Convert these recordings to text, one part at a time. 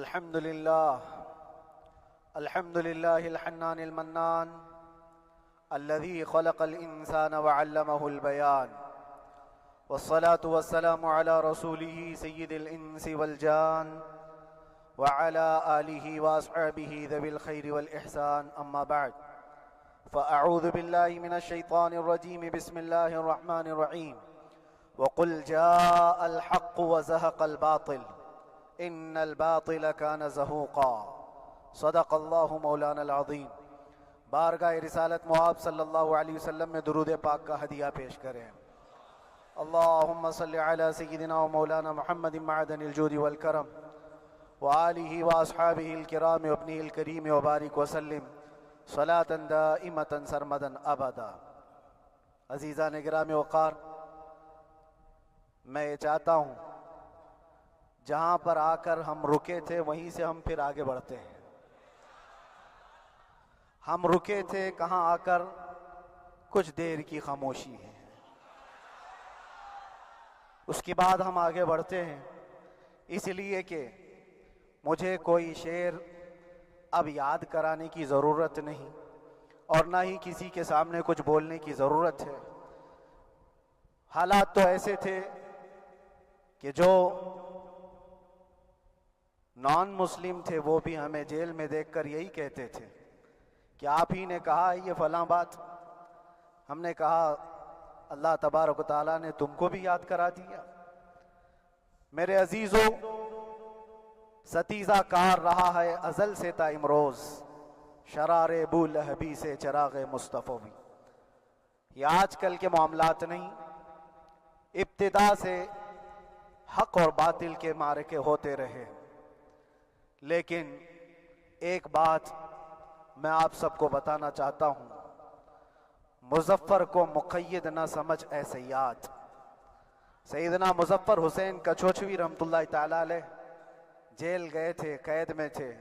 الحمد لله الحنان المنان الذي خلق الإنسان وعلمه البيان، والصلاة والسلام على رسوله سيد الإنس والجان وعلى آله وأصحابه ذوي الخير والإحسان. أما بعد، فأعوذ بالله من الشيطان الرجيم. بسم الله الرحمن الرحيم. وقل جاء الحق وزهق الباطل ان الباطل كان زهوقا. صدق اللہ مولانا العظیم. بارگاہ رسالت مآب صلی اللہ علیہ وسلم میں درود پاک کا ہدیہ پیش کریں. اللہم صلی علی سیدنا و مولانا محمد معدن الجود والکرم وآلہ واصحابہ الکرام وابنہ الکریم وبارک وسلم صلاة دائمة سرمدا ابدا. عزیزان گرامی وقار، میں یہ چاہتا ہوں جہاں پر آ کر ہم رکے تھے وہیں سے ہم پھر آگے بڑھتے ہیں. ہم رکے تھے کہاں آ کر؟ کچھ دیر کی خاموشی ہے، اس کے بعد ہم آگے بڑھتے ہیں. اس لیے کہ مجھے کوئی شعر اب یاد کرانے کی ضرورت نہیں اور نہ ہی کسی کے سامنے کچھ بولنے کی ضرورت ہے. حالات تو ایسے تھے کہ جو نان مسلم تھے وہ بھی ہمیں جیل میں دیکھ کر یہی کہتے تھے کہ آپ ہی نے کہا یہ فلاں بات. ہم نے کہا اللہ تبارک و تعالیٰ نے تم کو بھی یاد کرا دیا. میرے عزیزو، ستیزہ کار رہا ہے ازل سے تا امروز، شرار بو لہبی سے چراغ مصطفی. یہ آج کل کے معاملات نہیں، ابتدا سے حق اور باطل کے معرکے ہوتے رہے. لیکن ایک بات میں آپ سب کو بتانا چاہتا ہوں، مظفر کو مقید نہ سمجھ اے سیاد. سیدنا مظفر حسین کچھوچھوی رحمت اللہ تعالی علیہ جیل گئے تھے، قید میں تھے.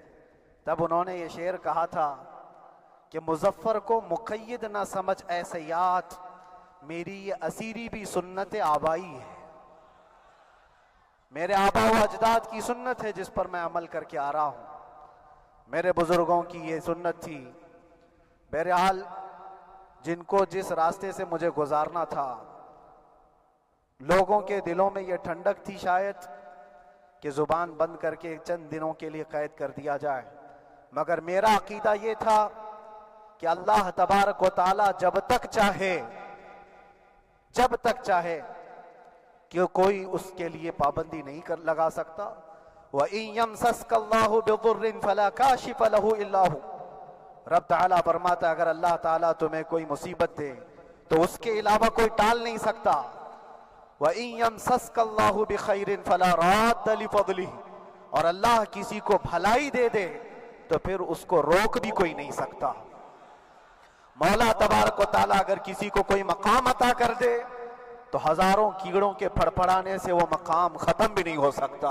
تب انہوں نے یہ شعر کہا تھا کہ مظفر کو مقید نہ سمجھ اے سیاد، میری یہ اسیری بھی سنت آبائی ہے. میرے آبا و اجداد کی سنت ہے جس پر میں عمل کر کے آ رہا ہوں. میرے بزرگوں کی یہ سنت تھی. بہرحال جن کو جس راستے سے مجھے گزارنا تھا، لوگوں کے دلوں میں یہ ٹھنڈک تھی شاید کہ زبان بند کر کے چند دنوں کے لیے قید کر دیا جائے. مگر میرا عقیدہ یہ تھا کہ اللہ تبارک و تعالی جب تک چاہے کہ کوئی اس کے لیے پابندی نہیں لگا سکتا. وَإِن يَمْسَسْكَ اللَّهُ بِضُرٍّ فَلَا كَاشِفَ لَهُ إِلَّا هُوَ. رب تعالیٰ فرماتا ہے اگر اللہ تعالیٰ تمہیں کوئی مصیبت دے تو اس کے علاوہ کوئی ٹال نہیں سکتا. وَإِن يَمْسَسْكَ اللَّهُ بِخَيْرٍ فَلَا رَادَّ لِفَضْلِهِ. اور اللہ کسی کو بھلائی دے دے تو پھر اس کو روک بھی کوئی نہیں سکتا. مولا تبارک و تعالیٰ اگر کسی کو کوئی مقام عطا کر دے تو ہزاروں کیڑوں کے پھڑپڑانے سے وہ مقام ختم بھی نہیں ہو سکتا.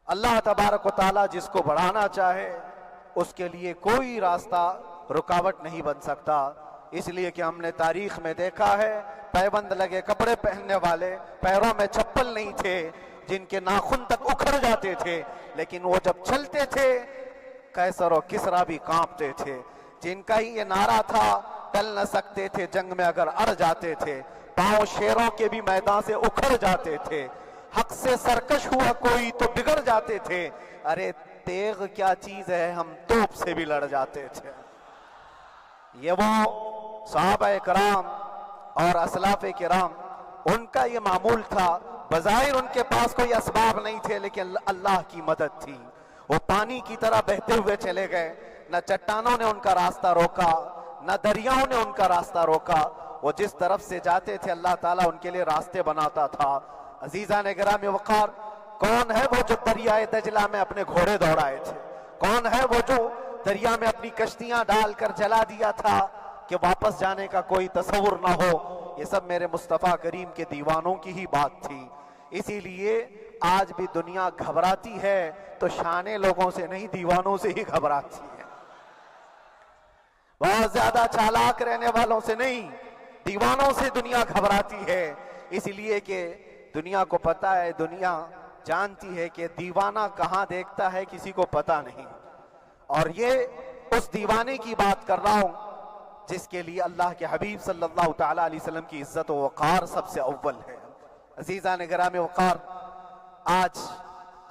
اللہ تبارک و تعالیٰ جس کو بڑھانا چاہے اس کے لیے کوئی راستہ رکاوٹ نہیں بن سکتا. اس لیے کہ ہم نے تاریخ میں دیکھا ہے پیبند لگے کپڑے پہننے والے، پیروں میں چپل نہیں تھے، جن کے ناخن تک اکھڑ جاتے تھے، لیکن وہ جب چلتے تھے قیصر و کسریٰ بھی کانپتے تھے. جن کا ہی یہ نعرہ تھا ٹل نہ سکتے تھے جنگ میں اگر اڑ جاتے تھے، پاؤں شیروں کے بھی میدان سے اکھڑ جاتے تھے. حق سے سرکش ہوا کوئی تو بگڑ جاتے تھے. ارے تیغ کیا چیز ہے، ہم توپ سے بھی لڑ جاتے تھے. یہ وہ صحابہ کرام اور اسلاف کرام، ان کا یہ معمول تھا. بظاہر ان کے پاس کوئی اسباب نہیں تھے لیکن اللہ کی مدد تھی. وہ پانی کی طرح بہتے ہوئے چلے گئے. نہ چٹانوں نے ان کا راستہ روکا، نہ دریاؤں نے ان کا راستہ روکا. وہ جس طرف سے جاتے تھے اللہ تعالیٰ ان کے لیے راستے بناتا تھا. عزیزان گرامی وقار، کون ہے وہ جو دریائے دجلہ میں اپنے گھوڑے دوڑائے تھے؟ کون ہے وہ جو دریا میں اپنی کشتیاں ڈال کر جلا دیا تھا کہ واپس جانے کا کوئی تصور نہ ہو؟ یہ سب میرے مصطفیٰ کریم کے دیوانوں کی ہی بات تھی. اسی لیے آج بھی دنیا گھبراتی ہے تو شانے لوگوں سے نہیں، دیوانوں سے ہی گھبراتی ہے. بہت زیادہ چالاک رہنے والوں سے نہیں، دیوانوں سے دنیا گھبراتی ہے. اس لیے کہ دنیا کو پتا ہے دنیا جانتی ہے کہ دیوانہ کہاں دیکھتا ہے کسی کو پتا نہیں، اور یہ اس دیوانے کی بات کر رہا ہوں جس کے لیے اللہ کے حبیب صلی اللہ تعالیٰ علیہ وسلم کی عزت و وقار سب سے اول ہے۔ عزیزان گرامی وقار، آج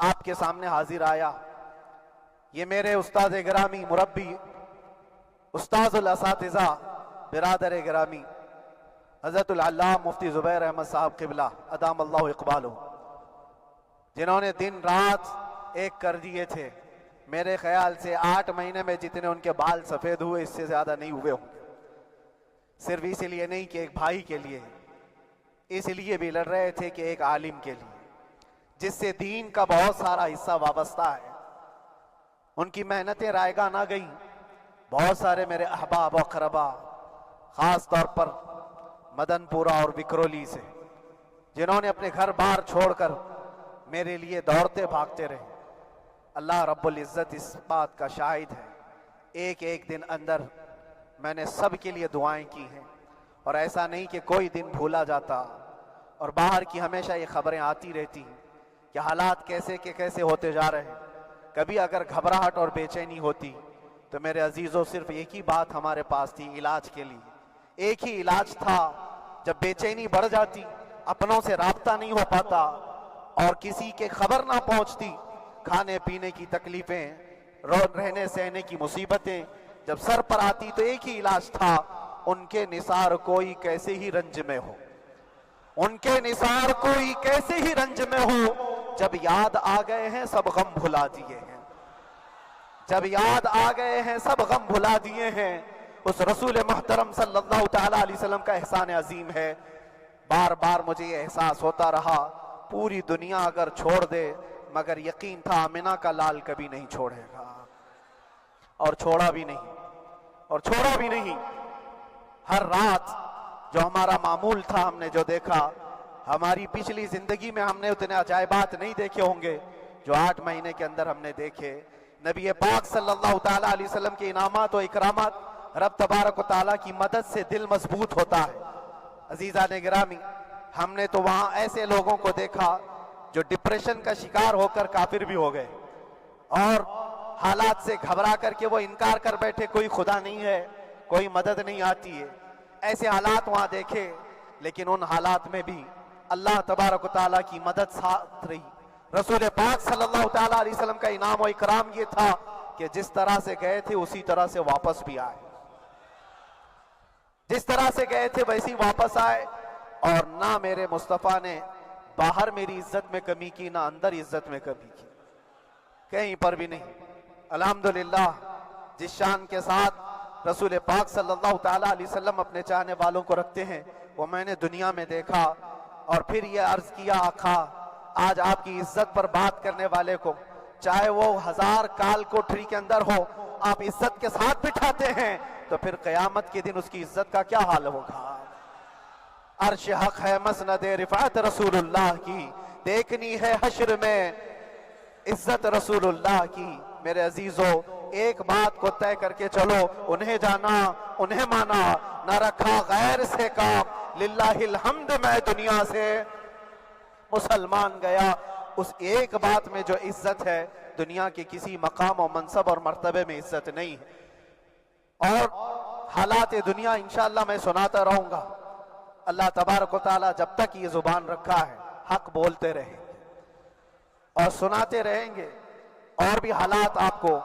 آپ کے سامنے حاضر آیا، یہ میرے استاد گرامی، مربی، استاذ الاساتذہ، برادر گرامی حضرت العلامہ مفتی زبیر احمد صاحب قبلہ ادام اللہ اقبالہ، جنہوں نے دن رات ایک کر دیے تھے۔ میرے خیال سے 8 مہینے میں جتنے ان کے بال سفید ہوئے اس سے زیادہ نہیں ہوئے ہوں گے، صرف اس لیے نہیں کہ ایک بھائی کے لیے، اس لیے بھی لڑ رہے تھے کہ ایک عالم کے لیے جس سے دین کا بہت سارا حصہ وابستہ ہے۔ ان کی محنتیں رائگاں نہ گئیں۔ بہت سارے میرے احباب و اقربا، خاص طور پر مدن پورہ اور وکرولی سے، جنہوں نے اپنے گھر بار چھوڑ کر میرے لیے دوڑتے بھاگتے رہے، اللہ رب العزت اس بات کا شاہد ہے، ایک ایک دن اندر میں نے سب کے لیے دعائیں کی ہیں، اور ایسا نہیں کہ کوئی دن بھولا جاتا، اور باہر کی ہمیشہ یہ خبریں آتی رہتی ہیں کہ حالات کیسے کے کیسے ہوتے جا رہے ہیں۔ کبھی اگر گھبراہٹ اور بے چینی ہوتی تو میرے عزیزوں صرف ایک ہی بات ہمارے پاس تھی علاج کے لیے، ایک ہی علاج تھا۔ جب بے چینی بڑھ جاتی، اپنوں سے رابطہ نہیں ہو پاتا اور کسی کے خبر نہ پہنچتی، کھانے پینے کی تکلیفیں، رہنے سہنے کی مصیبتیں جب سر پر آتی، تو ایک ہی علاج تھا، ان کے نثار کوئی کیسے ہی رنج میں ہو، ان کے نثار کوئی کیسے ہی رنج میں ہو، جب یاد آ گئے ہیں سب غم بھلا دیے ہیں، جب یاد آ گئے ہیں سب غم بھلا دیے ہیں۔ اس رسول محترم صلی اللہ تعالیٰ علیہ وسلم کا احسان عظیم ہے۔ بار بار مجھے یہ احساس ہوتا رہا، پوری دنیا اگر چھوڑ دے، مگر یقین تھا آمنہ کا لال کبھی نہیں چھوڑے گا، اور چھوڑا بھی نہیں، اور چھوڑا بھی نہیں۔ ہر رات جو ہمارا معمول تھا، ہم نے جو دیکھا، ہماری پچھلی زندگی میں ہم نے اتنے عجائبات نہیں دیکھے ہوں گے جو 8 مہینے کے اندر ہم نے دیکھے۔ نبی پاک صلی اللہ تعالیٰ علیہ وسلم کے انعامات و اکرامات، رب تبارک و تعالیٰ کی مدد سے دل مضبوط ہوتا ہے۔ عزیزان گرامی، ہم نے تو وہاں ایسے لوگوں کو دیکھا جو ڈپریشن کا شکار ہو کر کافر بھی ہو گئے، اور حالات سے گھبرا کر کے وہ انکار کر بیٹھے، کوئی خدا نہیں ہے، کوئی مدد نہیں آتی ہے۔ ایسے حالات وہاں دیکھے، لیکن ان حالات میں بھی اللہ تبارک و تعالیٰ کی مدد ساتھ رہی۔ رسول پاک صلی اللہ تعالیٰ علیہ وسلم کا انعام و اکرام یہ تھا کہ جس طرح سے گئے تھے اسی طرح سے واپس بھی آئے، جس طرح سے گئے تھے ویسی واپس آئے، اور نہ میرے مصطفیٰ نے باہر میری عزت میں کمی کی، نہ اندر عزت میں کمی کی، کہیں پر بھی نہیں۔ الحمدللہ، جس شان کے ساتھ رسول پاک صلی اللہ تعالیٰ علیہ وسلم اپنے چاہنے والوں کو رکھتے ہیں، وہ میں نے دنیا میں دیکھا، اور پھر یہ عرض کیا، آقا آج آپ کی عزت پر بات کرنے والے کو، چاہے وہ 1000 کال کوٹھری کے اندر ہو، آپ عزت کے ساتھ بٹھاتے ہیں، تو پھر قیامت کے دن اس کی عزت کا کیا حال ہوگا؟ عرش حق ہے مسند رفعت رسول اللہ کی، دیکھنی ہے حشر میں عزت رسول اللہ کی۔ میرے عزیزو، ایک بات کو طے کر کے چلو، انہیں جانا، انہیں مانا، نہ رکھا غیر سے کام، للہ الحمد میں دنیا سے مسلمان گیا۔ اس ایک بات میں جو عزت ہے، دنیا کے کسی مقام و منصب اور مرتبے میں عزت نہیں ہے۔ اور حالات دنیا انشاءاللہ میں سناتا رہوں گا۔ اللہ تبارک و تعالیٰ جب تک یہ زبان رکھا ہے، حق بولتے رہیں گے اور سناتے رہیں گے، اور بھی حالات آپ کو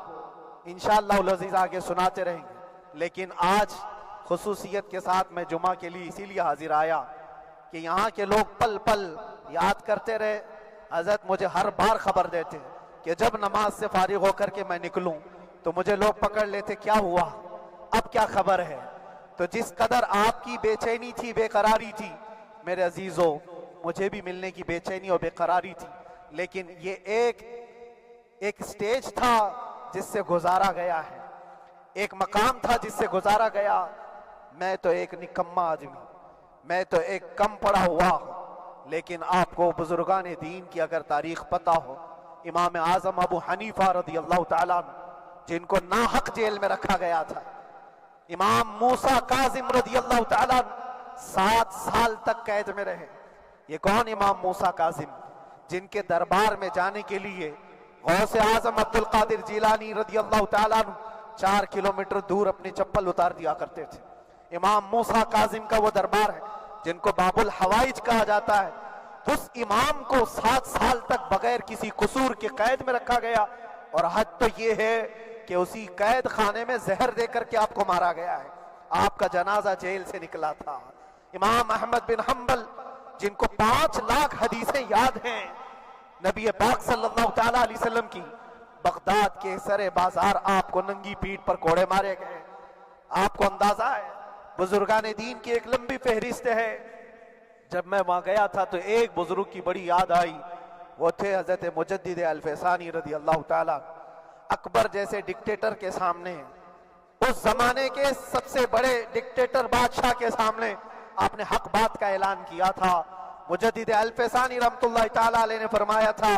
انشاءاللہ العزیز آگے سناتے رہیں گے۔ لیکن آج خصوصیت کے ساتھ میں جمعہ کے لیے اسی لیے حاضر آیا کہ یہاں کے لوگ پل پل یاد کرتے رہے۔ حضرت مجھے ہر بار خبر دیتے کہ جب نماز سے فارغ ہو کر کے میں نکلوں تو مجھے لوگ پکڑ لیتے، کیا ہوا، اب کیا خبر ہے؟ تو جس قدر آپ کی بے چینی تھی، بے قراری تھی، میرے عزیزو، مجھے بھی ملنے کی بے چینی اور بے قراری تھی، لیکن یہ ایک سٹیج تھا جس سے گزارا گیا ہے، ایک مقام تھا جس سے گزارا گیا۔ میں تو ایک نکما آدمی، میں تو ایک کم پڑا ہوا ہوں، لیکن آپ کو بزرگان دین کی اگر تاریخ پتہ ہو، امام اعظم ابو حنیفہ رضی اللہ تعالیٰ عنہ، جن کو ناحق جیل میں رکھا گیا تھا، امام موسیٰ کاظم رضی اللہ تعالیٰ عنہ 7 سال تک قید میں رہے۔ یہ کون امام موسیٰ کاظم؟ جن کے دربار میں جانے کے لیے غوث اعظم عبد القادر جیلانی رضی اللہ تعالیٰ عنہ 4 کلومیٹر دور اپنی چپل اتار دیا کرتے تھے. امام موسیٰ کاظم کا وہ دربار ہے جن کو باب الحوائج کہا جاتا ہے. اس امام کو 7 سال تک بغیر کسی قصور کے قید میں رکھا گیا، اور حد تو یہ ہے کہ اسی قید خانے میں زہر دے کر کے آپ کو مارا گیا ہے. آپ کا جنازہ جیل سے نکلا تھا. امام احمد بن حنبل جن کو 5 لاکھ حدیثیں یاد ہیں نبی پاک صلی اللہ تعالیٰ علیہ وسلم کی، بغداد کے سر بازار آپ کو ننگی پیٹھ پر کوڑے مارے گئے. آپ کو اندازہ ہے بزرگان دین کی ایک لمبی فہرست ہے. جب میں وہاں گیا تھا تو ایک بزرگ کی بڑی یاد آئی، وہ تھے حضرت مجدد الفیسانی رضی اللہ تعالیٰ. اکبر جیسے ڈکٹیٹر کے سامنے، اس زمانے کے سب سے بڑے ڈکٹیٹر بادشاہ کے سامنے آپ نے حق بات کا اعلان کیا تھا. مجدد الفیسانی رحمت اللہ تعالیٰ علیہ نے فرمایا تھا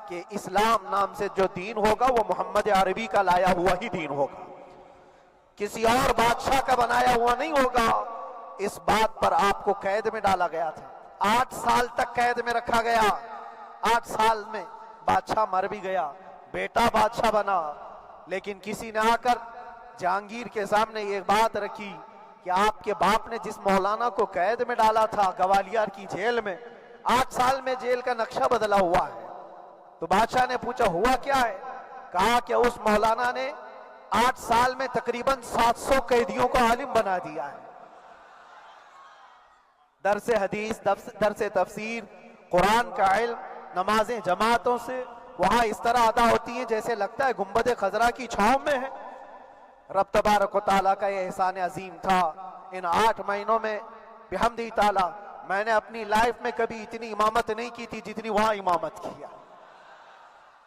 کہ اسلام نام سے جو دین ہوگا وہ محمد عربی کا لایا ہوا ہی دین ہوگا، کسی اور بادشاہ کا بنایا ہوا نہیں ہوگا. اس بات پر آپ کو قید میں ڈالا گیا تھا. 8 سال تک قید میں رکھا گیا. 8 سال میں بادشاہ مر بھی گیا، بیٹا بادشاہ بنا، لیکن کسی نے آ کر جہانگیر کے سامنے یہ بات رکھی کہ آپ کے باپ نے جس مولانا کو قید میں ڈالا تھا گوالیار کی جیل میں، 8 سال میں جیل کا نقشہ بدلا ہوا ہے. تو بادشاہ نے پوچھا ہوا کیا ہے؟ کہا کہ اس مولانا نے 8 سال میں تقریباً 700 قیدیوں کو عالم بنا دیا ہے. درس حدیث، درس تفسیر، قرآن کا علم، نمازیں جماعتوں سے وہاں اس طرح ادا ہوتی ہیں جیسے لگتا ہے گنبد خضرا کی چھاؤں میں ہے. رب تبارک و تعالیٰ کا یہ احسان عظیم تھا. ان 8 مہینوں میں بحمدہ تعالیٰ میں نے اپنی لائف میں کبھی اتنی امامت نہیں کی تھی جتنی وہاں امامت کیا.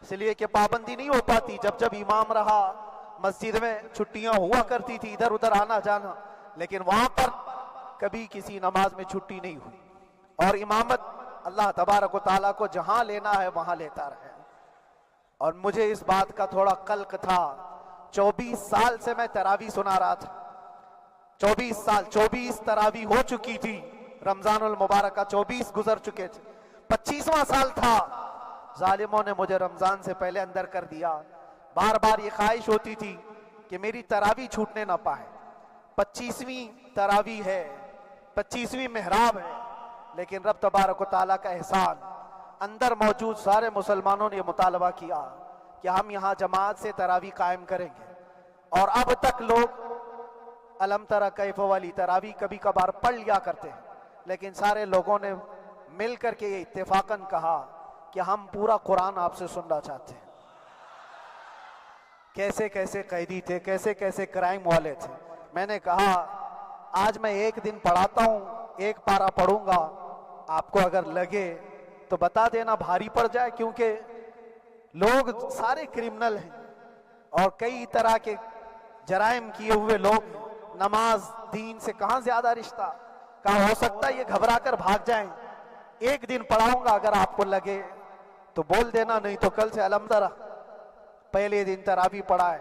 اس لیے کہ پابندی نہیں ہو پاتی. جب جب امام رہا مسجد میں چھٹیاں ہوا کرتی تھی، ادھر ادھر آنا جانا، لیکن وہاں پر کبھی کسی نماز میں چھٹی نہیں ہوئی. اور امامت اللہ تبارک و تعالیٰ کو جہاں لینا ہے وہاں لیتا رہے. اور مجھے اس بات کا تھوڑا قلق تھا. 24 سال سے میں تراویح سنا رہا تھا. 24 سال، 24 تراویح ہو چکی تھی. رمضان المبارک کا 24 گزر چکے تھے. 25واں سال تھا. ظالموں نے مجھے رمضان سے پہلے اندر کر دیا. بار بار یہ خواہش ہوتی تھی کہ میری تراویح چھوٹنے نہ پائے. 25ویں تراویح ہے، 25ویں محراب ہے، لیکن رب تبارک و تعالیٰ کا احسان، اندر موجود سارے مسلمانوں نے یہ مطالبہ کیا کہ ہم یہاں جماعت سے تراویح قائم کریں گے. اور اب تک لوگ الم تری کیف والی تراویح کبھی کبھار پڑھ لیا کرتے ہیں، لیکن سارے لوگوں نے مل کر کے یہ اتفاقاً کہا کہ ہم پورا قرآن آپ سے سننا چاہتے ہیں. کیسے کیسے قیدی تھے، کیسے کیسے کرائم والے تھے. میں نے کہا آج میں 1 دن پڑھاتا ہوں، 1 پارہ پڑھوں گا، آپ کو اگر لگے تو بتا دینا، بھاری پڑ جائے، کیونکہ لوگ سارے کرمنل ہیں اور کئی طرح کے جرائم کیے ہوئے لوگ. نماز دین سے کہاں زیادہ رشتہ. کہا ہو سکتا ہے یہ گھبرا کر بھاگ جائیں. 1 دن پڑھاؤں گا، اگر آپ کو لگے تو بول دینا، نہیں تو کل سے الحمدللہ. پہلے دن تراویح پڑھائے،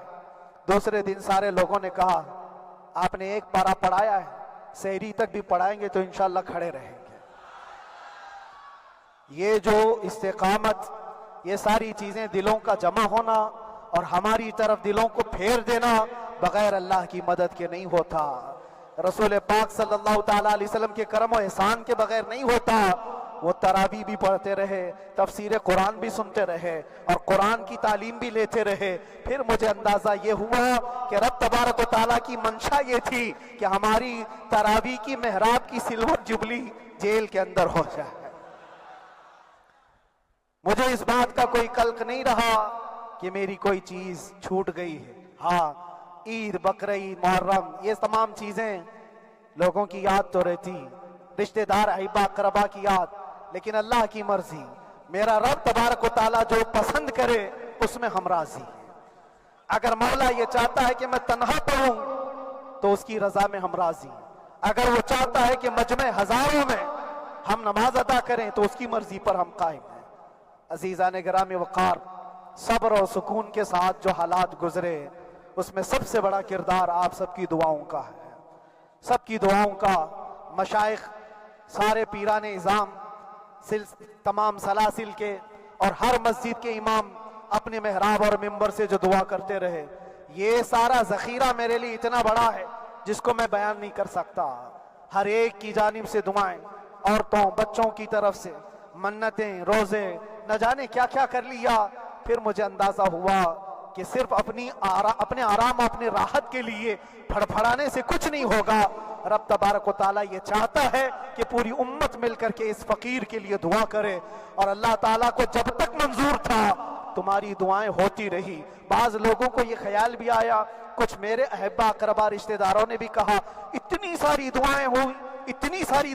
دوسرے دن سارے لوگوں نے کہا آپ نے 1 پارہ پڑھایا ہے، سحری تک بھی پڑھائیں گے تو انشاءاللہ کھڑے رہیں گے. یہ جو استقامت، یہ ساری چیزیں دلوں کا جمع ہونا اور ہماری طرف دلوں کو پھیر دینا بغیر اللہ کی مدد کے نہیں ہوتا. رسول پاک صلی اللہ تعالیٰ علیہ وسلم کے کرم و احسان کے بغیر نہیں ہوتا. وہ تراویح بھی پڑھتے رہے، تفسیر قرآن بھی سنتے رہے اور قرآن کی تعلیم بھی لیتے رہے. پھر مجھے اندازہ یہ ہوا کہ رب تبارک و تعالیٰ کی منشا یہ تھی کہ ہماری تراویح کی محراب کی سلور جبلی جیل کے اندر ہو جائے. مجھے اس بات کا کوئی قلق نہیں رہا کہ میری کوئی چیز چھوٹ گئی ہے. ہاں، عید، بقرعید، محرم، یہ تمام چیزیں لوگوں کی یاد تو رہتی، رشتہ دار، احبا، اقربا کی یاد، لیکن اللہ کی مرضی. میرا رب تبارک و تعالیٰ جو پسند کرے اس میں ہم راضی ہیں. اگر مولا یہ چاہتا ہے کہ میں تنہا پڑھوں تو اس کی رضا میں ہم راضی ہیں. اگر وہ چاہتا ہے کہ مجمع ہزاروں میں ہم نماز ادا کریں تو اس کی مرضی پر ہم قائم ہیں. عزیزان گرامی وقار، صبر اور سکون کے ساتھ جو حالات گزرے اس میں سب سے بڑا کردار آپ سب کی دعاؤں کا ہے. سب کی دعاؤں کا. مشائخ، سارے پیران اعظام، تمام سلاسل کے اور ہر مسجد کے امام اپنے محراب اور منبر سے جو دعا کرتے رہے، یہ سارا ذخیرہ میرے لیے اتنا بڑا ہے جس کو میں بیان نہیں کر سکتا۔ ہر ایک کی جانب سے دعائیں، عورتوں بچوں کی طرف سے منتیں، روزے، نہ جانے کیا کیا کر لیا۔ پھر مجھے اندازہ ہوا کہ صرف اپنے آرام اور اپنے راحت کے لیے پھڑپھڑانے سے کچھ نہیں ہوگا۔ رب تبارک و تعالیٰ یہ چاہتا ہے کہ پوری امت مل کر کے اس فقیر کے لیے دعا کرے، اور اللہ تعالیٰ کو جب تک منظور تھا تمہاری دعائیں ہوتی رہی۔ بعض لوگوں کو یہ خیال بھی آیا، کچھ میرے احبا اقربا رشتہ داروں نے بھی کہا اتنی ساری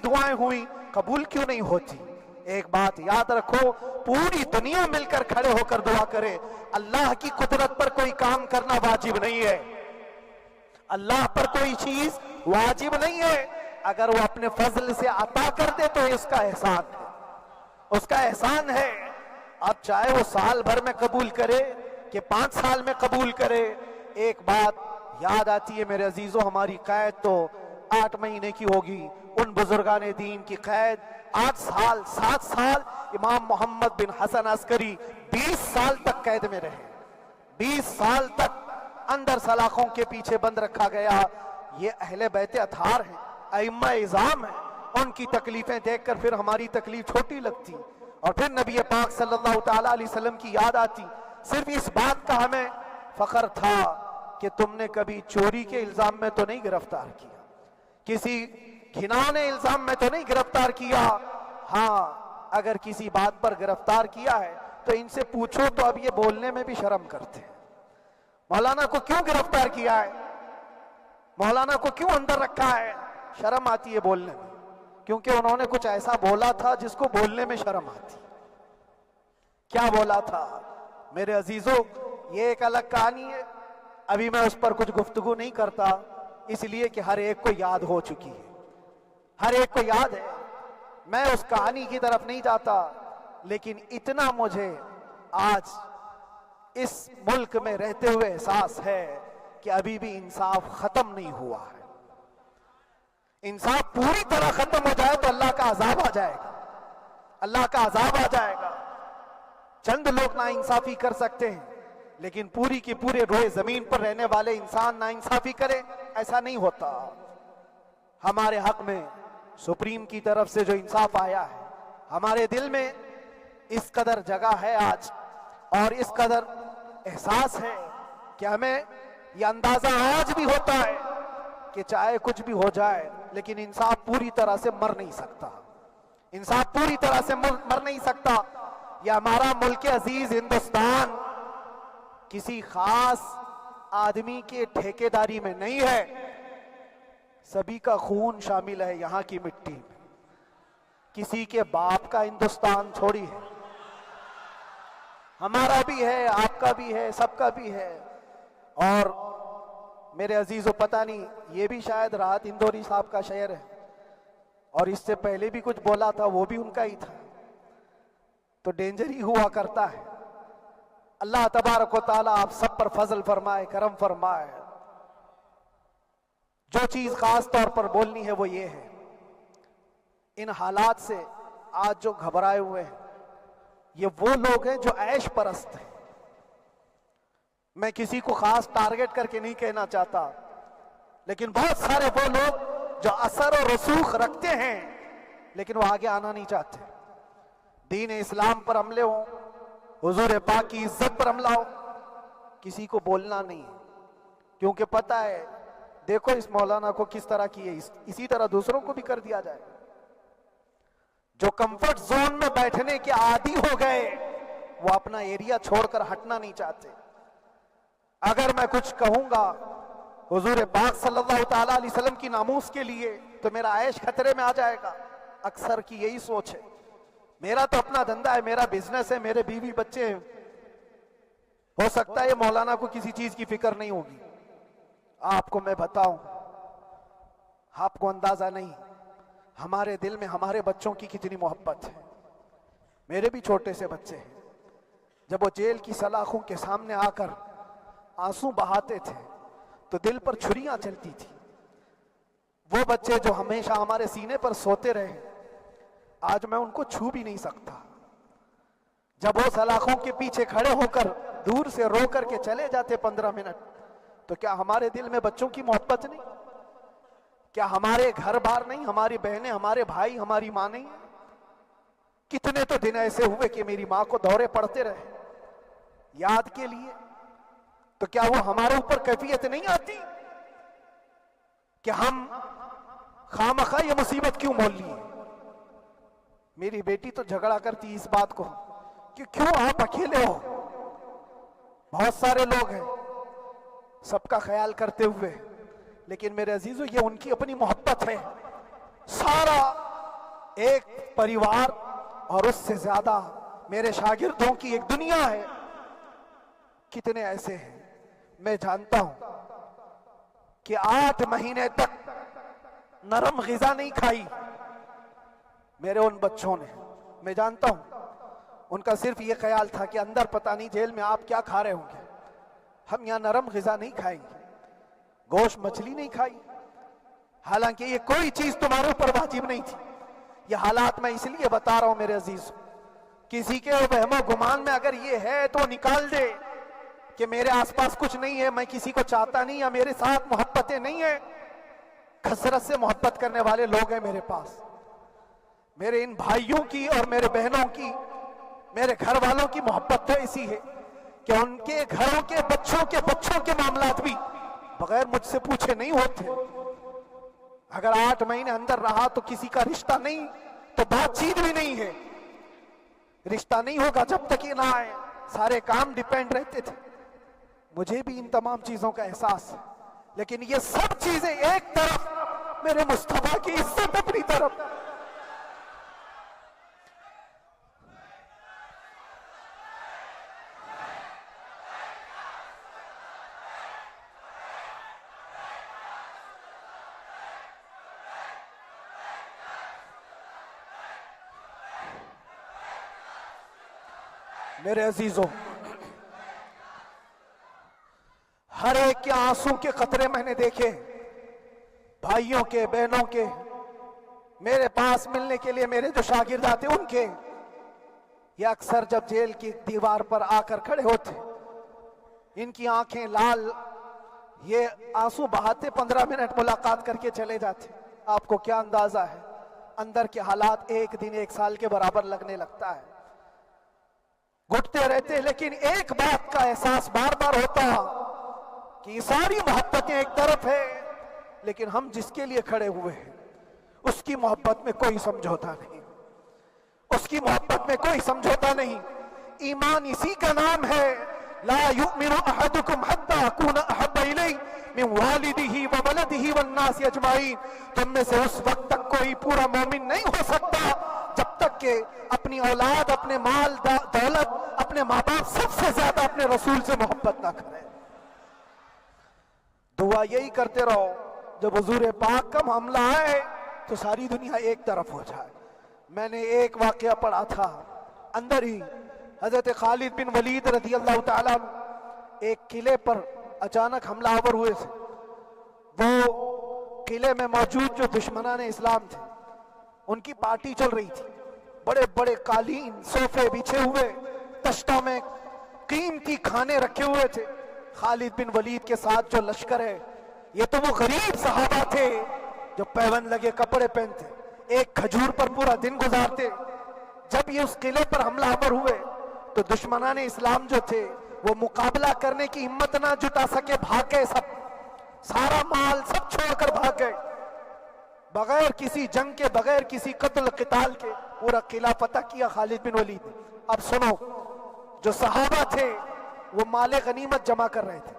دعائیں ہوئیں قبول کیوں نہیں ہوتی؟ ایک بات یاد رکھو، پوری دنیا مل کر کھڑے ہو کر دعا کرے، اللہ کی قدرت پر کوئی کام کرنا واجب نہیں ہے، اللہ پر کوئی چیز واجب نہیں ہے۔ اگر وہ اپنے فضل سے عطا کر دے تو اس کا احسان ہے۔ اب چاہے وہ سال بھر میں قبول کرے کہ 5 سال میں قبول کرے، ایک بات یاد آتی ہے میرے عزیزوں، ہماری قید تو 8 مہینے کی ہوگی، ان بزرگان دین کی قید 8 سال 7 سال۔ امام محمد بن حسن عسکری 20 سال تک قید میں رہے، 20 سال تک اندر سلاخوں کے پیچھے بند رکھا گیا۔ یہ اہل بیت اطہار ہیں، ائمہ اعظام ہیں، ان کی تکلیفیں دیکھ کر پھر ہماری تکلیف چھوٹی لگتی، اور پھر نبی پاک صلی اللہ تعالیٰ علیہ وسلم کی یاد آتی۔ صرف اس بات کا ہمیں فخر تھا کہ تم نے کبھی چوری کے الزام میں تو نہیں گرفتار کیا، کسی گھناؤنے الزام میں تو نہیں گرفتار کیا۔ ہاں اگر کسی بات پر گرفتار کیا ہے تو ان سے پوچھو تو اب یہ بولنے میں بھی شرم کرتے ہیں، مولانا کو کیوں گرفتار کیا ہے، مولانا کو کیوں اندر رکھا ہے؟ شرم آتی ہے بولنے میں، کیونکہ انہوں نے کچھ ایسا بولا تھا جس کو بولنے میں شرم آتی۔ کیا بولا تھا میرے عزیزوں؟ یہ ایک الگ کہانی ہے، ابھی میں اس پر کچھ گفتگو نہیں کرتا، اس لیے کہ ہر ایک کو یاد ہو چکی ہے، ہر ایک کو یاد ہے۔ میں اس کہانی کی طرف نہیں جاتا، لیکن اتنا مجھے آج اس ملک میں رہتے ہوئے احساس ہے کہ ابھی بھی انصاف ختم نہیں ہوا ہے۔ انصاف پوری طرح ختم ہو جائے تو اللہ کا عذاب آ جائے گا، اللہ کا عذاب آ جائے گا۔ چند لوگ نا انصافی کر سکتے ہیں، لیکن پوری کی پورے روئے زمین پر رہنے والے انسان نا انصافی کرے، ایسا نہیں ہوتا۔ ہمارے حق میں سپریم کی طرف سے جو انصاف آیا ہے، ہمارے دل میں اس قدر جگہ ہے آج، اور اس قدر احساس ہے کہ ہمیں یہ اندازہ آج بھی ہوتا ہے کہ چاہے کچھ بھی ہو جائے لیکن انصاف پوری طرح سے مر نہیں سکتا، انصاف پوری طرح سے مر نہیں سکتا۔ یہ ہمارا ملک عزیز ہندوستان کسی خاص آدمی کے ٹھیکیداری میں نہیں ہے، سبھی کا خون شامل ہے یہاں کی مٹی میں، کسی کے باپ کا ہندوستان تھوڑی ہے، ہمارا بھی ہے، آپ کا بھی ہے، سب کا بھی ہے۔ اور میرے عزیزو پتہ نہیں، یہ بھی شاید راحت اندوری صاحب کا شعر ہے، اور اس سے پہلے بھی کچھ بولا تھا، وہ بھی ان کا ہی تھا، تو ڈینجر ہی ہوا کرتا ہے۔ اللہ تبارک و تعالیٰ آپ سب پر فضل فرمائے، کرم فرمائے۔ جو چیز خاص طور پر بولنی ہے وہ یہ ہے، ان حالات سے آج جو گھبرائے ہوئے ہیں یہ وہ لوگ ہیں جو عیش پرست ہیں۔ میں کسی کو خاص ٹارگٹ کر کے نہیں کہنا چاہتا، لیکن بہت سارے وہ لوگ جو اثر و رسوخ رکھتے ہیں لیکن وہ آگے آنا نہیں چاہتے۔ دین اسلام پر حملے ہوں، حضور پاک کی عزت پر حملہ ہو، کسی کو بولنا نہیں، کیونکہ پتہ ہے دیکھو اس مولانا کو کس طرح کیے، اسی طرح دوسروں کو بھی کر دیا جائے۔ جو کمفرٹ زون میں بیٹھنے کے عادی ہو گئے وہ اپنا ایریا چھوڑ کر ہٹنا نہیں چاہتے۔ اگر میں کچھ کہوں گا حضور پاک صلی اللہ تعالیٰ علیہ وسلم کی ناموس کے لیے تو میرا عیش خطرے میں آ جائے گا۔ اکثر کی یہی سوچ ہے، میرا تو اپنا دھندا ہے، میرا بزنس ہے، میرے بیوی بچے ہیں، ہو سکتا ہے مولانا کو کسی چیز کی فکر نہیں ہوگی۔ آپ کو میں بتاؤں، آپ کو اندازہ نہیں ہمارے دل میں ہمارے بچوں کی کتنی محبت ہے۔ میرے بھی چھوٹے سے بچے ہیں، جب وہ جیل کی سلاخوں کے سامنے آ کر آنسو بہاتے تھے تو دل پر چھریاں چلتی تھی۔ وہ بچے جو ہمیشہ ہمارے سینے پر سوتے رہے، آج میں ان کو چھو بھی نہیں سکتا، جب وہ سلاخوں کے پیچھے کھڑے ہو کر دور سے رو کر کے چلے جاتے 15 منٹ، تو کیا ہمارے دل میں بچوں کی محبت نہیں؟ کیا ہمارے گھر بار نہیں، ہماری بہنیں، ہمارے بھائی، ہماری ماں نہیں؟ کتنے تو دن ایسے ہوئے کہ میری ماں کو دورے پڑتے رہے یاد کے لیے، تو کیا وہ ہمارے اوپر کیفیت نہیں آتی کہ ہم خامخواہ یہ مصیبت کیوں مول لی؟ میری بیٹی تو جھگڑا کرتی اس بات کو کہ کیوں آپ اکیلے ہو، بہت سارے لوگ ہیں سب کا خیال کرتے ہوئے، لیکن میرے عزیزو یہ ان کی اپنی محبت ہے، سارا ایک پریوار اور اس سے زیادہ میرے شاگردوں کی ایک دنیا ہے۔ کتنے ایسے ہیں میں جانتا ہوں کہ 8 مہینے تک نرم غذا نہیں کھائی میرے ان بچوں نے، میں جانتا ہوں ان کا صرف یہ خیال تھا کہ اندر پتہ نہیں جیل میں آپ کیا کھا رہے ہوں گے، ہم یہاں نرم غذا نہیں کھائیں گے، گوشت مچھلی نہیں کھائی، حالانکہ یہ کوئی چیز تمہارے اوپر واجب نہیں تھی۔ یہ حالات میں اس لیے بتا رہا ہوں میرے عزیز، کسی کے وہم و گمان میں اگر یہ ہے تو نکال دے کہ میرے آس پاس کچھ نہیں ہے، میں کسی کو چاہتا نہیں، یا میرے ساتھ محبتیں نہیں ہیں۔ کثرت سے محبت کرنے والے لوگ ہیں میرے پاس، میرے ان بھائیوں کی اور میرے بہنوں کی، میرے گھر والوں کی محبت تو ایسی ہے کہ ان کے گھروں کے بچوں کے معاملات بھی بغیر مجھ سے پوچھے نہیں ہوتے۔ اگر 8 مہینے اندر رہا تو کسی کا رشتہ نہیں تو بات چیت بھی نہیں ہے، رشتہ نہیں ہوگا جب تک یہ نہ آئے، سارے کام ڈیپینڈ رہتے تھے۔ مجھے بھی ان تمام چیزوں کا احساس ہے، لیکن یہ سب چیزیں ایک طرف، میرے مصطفیٰ کی عزت اپنی طرف۔ میرے عزیزوں، ہر ایک کے آنسوں کے قطرے میں نے دیکھے، بھائیوں کے، بہنوں کے، میرے پاس ملنے کے لیے میرے جو شاگرد آتے ان کے، یہ اکثر جب جیل کی دیوار پر آ کر کھڑے ہوتے، ان کی آنکھیں لال، یہ آنسو بہاتے 15 منٹ ملاقات کر کے چلے جاتے۔ آپ کو کیا اندازہ ہے اندر کے حالات ایک دن 1 سال کے برابر لگنے لگتا ہے، گھٹتے رہتے، لیکن ایک بات کا احساس بار بار ہوتا کہ یہ ساری محبتیں ایک طرف ہے، لیکن ہم جس کے لیے کھڑے ہوئے ہیں اس کی محبت میں کوئی سمجھوتا نہیں، اس کی محبت میں کوئی سمجھوتا نہیں۔ ایمان اسی کا نام ہے، لا یؤمن احدکم حتی اکون احب الیہ من والدہ وولدہ والناس اجمعین، تم میں سے اس وقت تک کوئی پورا مومن نہیں ہو سکتا جب تک کہ اپنی اولاد، اپنے مال دولت، اپنے ماں باپ، سب سے زیادہ اپنے رسول سے محبت نہ کرے۔ دعا یہی کرتے رہو جب حضور پاک کا معاملہ آئے تو ساری دنیا ایک طرف ہو جائے۔ میں نے ایک واقعہ پڑھا تھا اندر ہی، حضرت خالد بن ولید رضی اللہ تعالیٰ عنہ ایک قلعے پر اچانک حملہ آور ہوئے تھے۔ وہ قلعے میں موجود جو دشمنان اسلام تھے ان کی پارٹی چل رہی تھی، بڑے بڑے قالین، صوفے بچھے ہوئے، تشتوں میں قیمتی کھانے رکھے ہوئے تھے۔ خالد بن ولید کے ساتھ جو لشکر ہے، یہ تو وہ غریب صحابہ تھے جو پیون لگے کپڑے پہنتے، ایک کھجور پر پورا دن گزارتے۔ جب یہ اس قلعے پر حملہ آور ہوئے تو دشمنان اسلام جو تھے وہ مقابلہ کرنے کی ہمت نہ جٹا سکے، بھاگ گئے، سب سارا مال سب چھوڑ کر بھاگ گئے، بغیر کسی جنگ کے، بغیر کسی قتل قتال کے پورا قلعہ فتح کیا خالد بن ولید۔ اب سنو، جو صحابہ تھے وہ مال غنیمت جمع کر رہے تھے،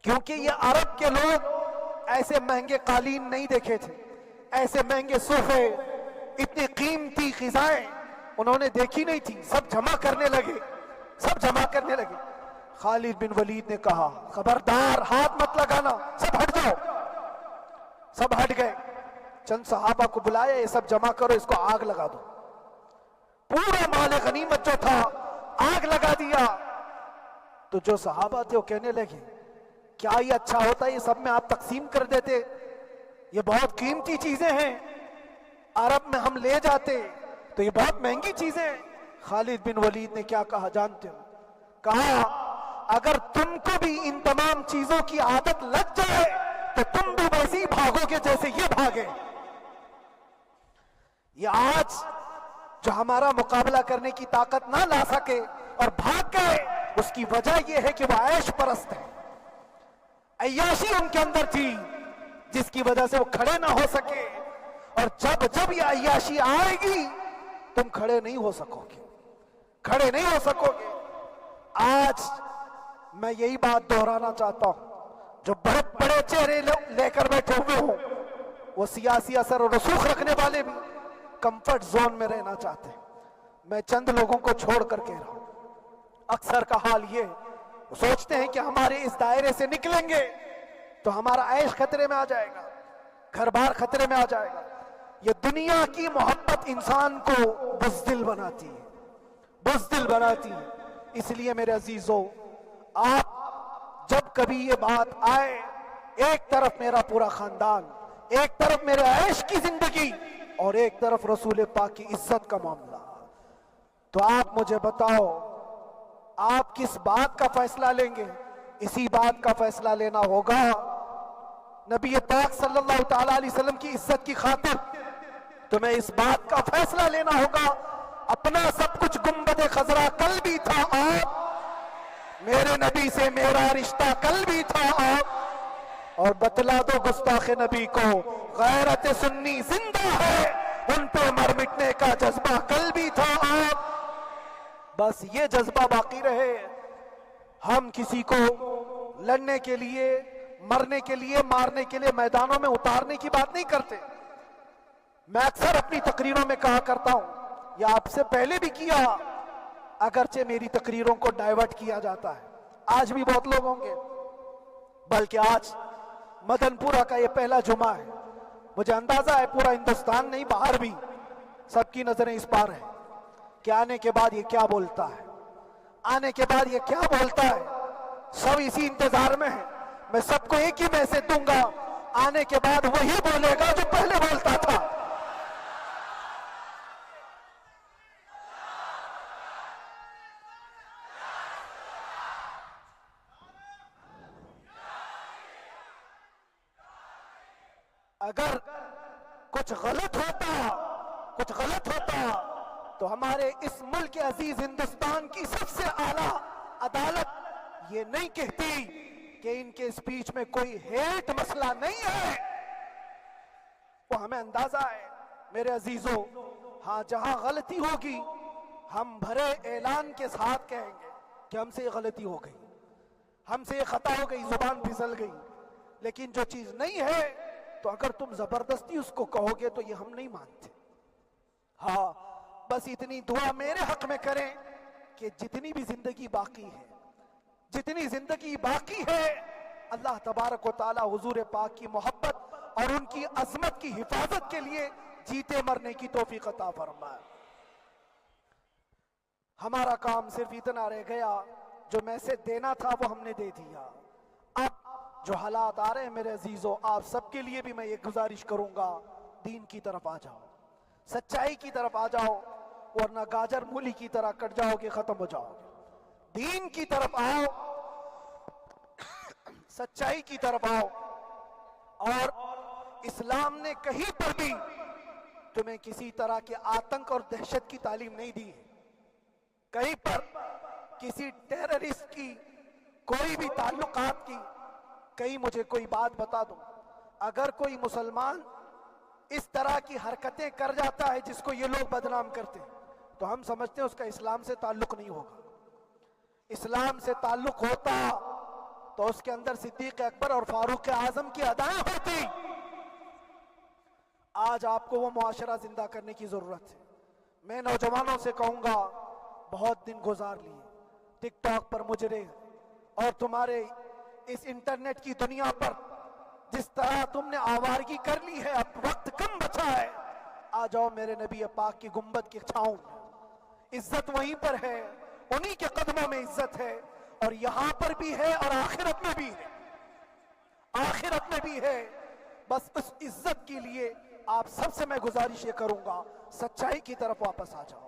کیونکہ یہ عرب کے لوگ ایسے مہنگے قالین نہیں دیکھے تھے، ایسے مہنگے صوفے، اتنی قیمتی غذائیں انہوں نے دیکھی نہیں تھی۔ سب جمع کرنے لگے، سب جمع کرنے لگے۔ خالد بن ولید نے کہا خبردار، ہاتھ مت لگانا، سب ہٹ جاؤ۔ سب ہٹ گئے، چند صحابہ کو بلایا، یہ سب جمع کرو، اس کو آگ لگا دو۔ پورا مال غنیمت جو تھا آگ لگا دیا۔ تو جو صحابہ تھے وہ کہنے لگے کیا یہ اچھا ہوتا ہے یہ سب میں آپ تقسیم کر دیتے، یہ بہت قیمتی چیزیں ہیں، عرب میں ہم لے جاتے تو یہ بہت مہنگی چیزیں ہیں، خالد بن ولید نے کیا کہا جانتے ہو؟ کہا اگر تم کو بھی ان تمام چیزوں کی عادت لگ جائے تو تم بھی ویسے ہی بھاگو گے جیسے یہ بھاگے۔ یہ آج جو ہمارا مقابلہ کرنے کی طاقت نہ لا سکے اور بھاگ گئے، اس کی وجہ یہ ہے کہ وہ عیش پرست ہے، عیاشی ان کے اندر تھی جس کی وجہ سے وہ کھڑے نہ ہو سکے، اور جب یہ عیاشی آئے گی تم کھڑے نہیں ہو سکو گے، کھڑے نہیں ہو سکو گے۔ آج میں یہی بات دہرانا چاہتا ہوں، جو بڑے بڑے چہرے لے کر بیٹھے ہوئے ہوں، وہ سیاسی اثر اور رسوخ رکھنے والے بھی کمفرٹ زون میں رہنا چاہتے ہیں۔ میں چند لوگوں کو چھوڑ کر کہہ رہا ہوں، اکثر کا حال یہ وہ سوچتے ہیں کہ ہمارے اس دائرے سے نکلیں گے تو ہمارا عیش خطرے میں آ جائے گا، گھر بار خطرے میں آ جائے گا۔ یہ دنیا کی محبت انسان کو بزدل بناتی ہے، بزدل بناتی ہے۔ اس لیے میرے عزیزو، آپ جب کبھی یہ بات آئے، ایک طرف میرا پورا خاندان، ایک طرف میرے عیش کی زندگی اور ایک طرف رسول پاک کی عزت کا معاملہ، تو آپ مجھے بتاؤ آپ کس بات کا فیصلہ لیں گے؟ اسی بات کا فیصلہ لینا ہوگا نبی پاک صلی اللہ تعالی علیہ وسلم کی عزت کی خاطر تمہیں اس بات کا فیصلہ لینا ہوگا۔ اپنا سب کچھ گنبد خضرا کل بھی تھا آپ، میرے نبی سے میرا رشتہ کل بھی تھا آپ، اور بتلا دو گستاخ نبی کو غیرت سنی زندہ ہے، ان پہ مر مٹنے کا جذبہ کل بھی تھا آپ۔ بس یہ جذبہ باقی رہے۔ ہم کسی کو لڑنے کے لیے، مرنے کے لیے، مارنے کے لیے میدانوں میں اتارنے کی بات نہیں کرتے۔ میں اکثر اپنی تقریروں میں کہا کرتا ہوں، یا آپ سے پہلے بھی کیا، اگرچہ میری تقریروں کو ڈائیورٹ کیا جاتا ہے، آج بھی بہت لوگ ہوں گے، بلکہ آج مدن پورہ کا یہ پہلا جمعہ ہے، مجھے اندازہ ہے پورا ہندوستان نہیں باہر بھی سب کی نظریں اس پار ہیں کہ آنے کے بعد یہ کیا بولتا ہے، آنے کے بعد یہ کیا بولتا ہے۔ سب اسی انتظار میں ہیں۔ میں سب کو ایک ہی میسج دوں گا، آنے کے بعد وہی بولے گا جو پہلے بولتا تھا۔ اگر کچھ غلط ہوتا تو ہمارے اس ملک عزیز ہندوستان کی سب سے اعلیٰ عدالت یہ نہیں کہتی کہ ان کے اسپیچ میں کوئی ہیٹ مسئلہ نہیں ہے۔ وہ ہمیں اندازہ ہے میرے عزیزوں، ہاں جہاں غلطی ہوگی ہم بھرے اعلان کے ساتھ کہیں گے کہ ہم سے یہ غلطی ہو گئی، ہم سے یہ خطا ہو گئی، زبان پھسل گئی۔ لیکن جو چیز نہیں ہے تو اگر تم زبردستی اس کو کہو گے تو یہ ہم نہیں مانتے۔ ہاں بس اتنی دعا میرے حق میں کریں کہ جتنی بھی زندگی باقی ہے اللہ تبارک و تعالی حضور پاک کی محبت اور ان کی عظمت کی حفاظت کے لیے جیتے مرنے کی توفیق عطا فرمائے۔ ہمارا کام صرف اتنا رہ گیا، جو میسج دینا تھا وہ ہم نے دے دیا۔ اب جو حالات آ رہے ہیں میرے عزیزوں، آپ سب کے لیے بھی میں یہ گزارش کروں گا، دین کی طرف آ جاؤ، سچائی کی طرف آ جاؤ، ورنہ گاجر مولی کی طرح کٹ جاؤ گے، ختم ہو جاؤ گے۔ دین کی طرف آؤ، سچائی کی طرف آؤ، اور اسلام نے کہیں پر بھی تمہیں کسی طرح کے آتنک اور دہشت کی تعلیم نہیں دی ہے۔ کہیں پر کسی ٹیررسٹ کی کوئی بھی تعلقات کی کہیں مجھے کوئی بات بتا دو۔ اگر کوئی مسلمان اس طرح کی حرکتیں کر جاتا ہے جس کو یہ لوگ بدنام کرتے ہیں تو ہم سمجھتے ہیں اس کا اسلام سے تعلق نہیں ہوگا۔ اسلام سے تعلق ہوتا تو اس کے اندر صدیق اکبر اور فاروق اعظم کی ادائیں ہوتی۔ آج آپ کو وہ معاشرہ زندہ کرنے کی ضرورت ہے۔ میں نوجوانوں سے کہوں گا، بہت دن گزار لیے ٹک ٹاک پر مجرے اور تمہارے اس انٹرنیٹ کی دنیا پر جس طرح تم نے آوارگی کر لی ہے، اب وقت کم بچا ہے۔ آ جاؤ میرے نبی پاک کی گنبد کی چھاؤں میں، عزت وہیں پر ہے، انہی کے قدموں میں عزت ہے، اور یہاں پر بھی ہے اور آخرت میں بھی ہے، آخرت میں بھی ہے۔ بس اس عزت کے لیے آپ سب سے میں گزارش یہ کروں گا، سچائی کی طرف واپس آ جاؤ،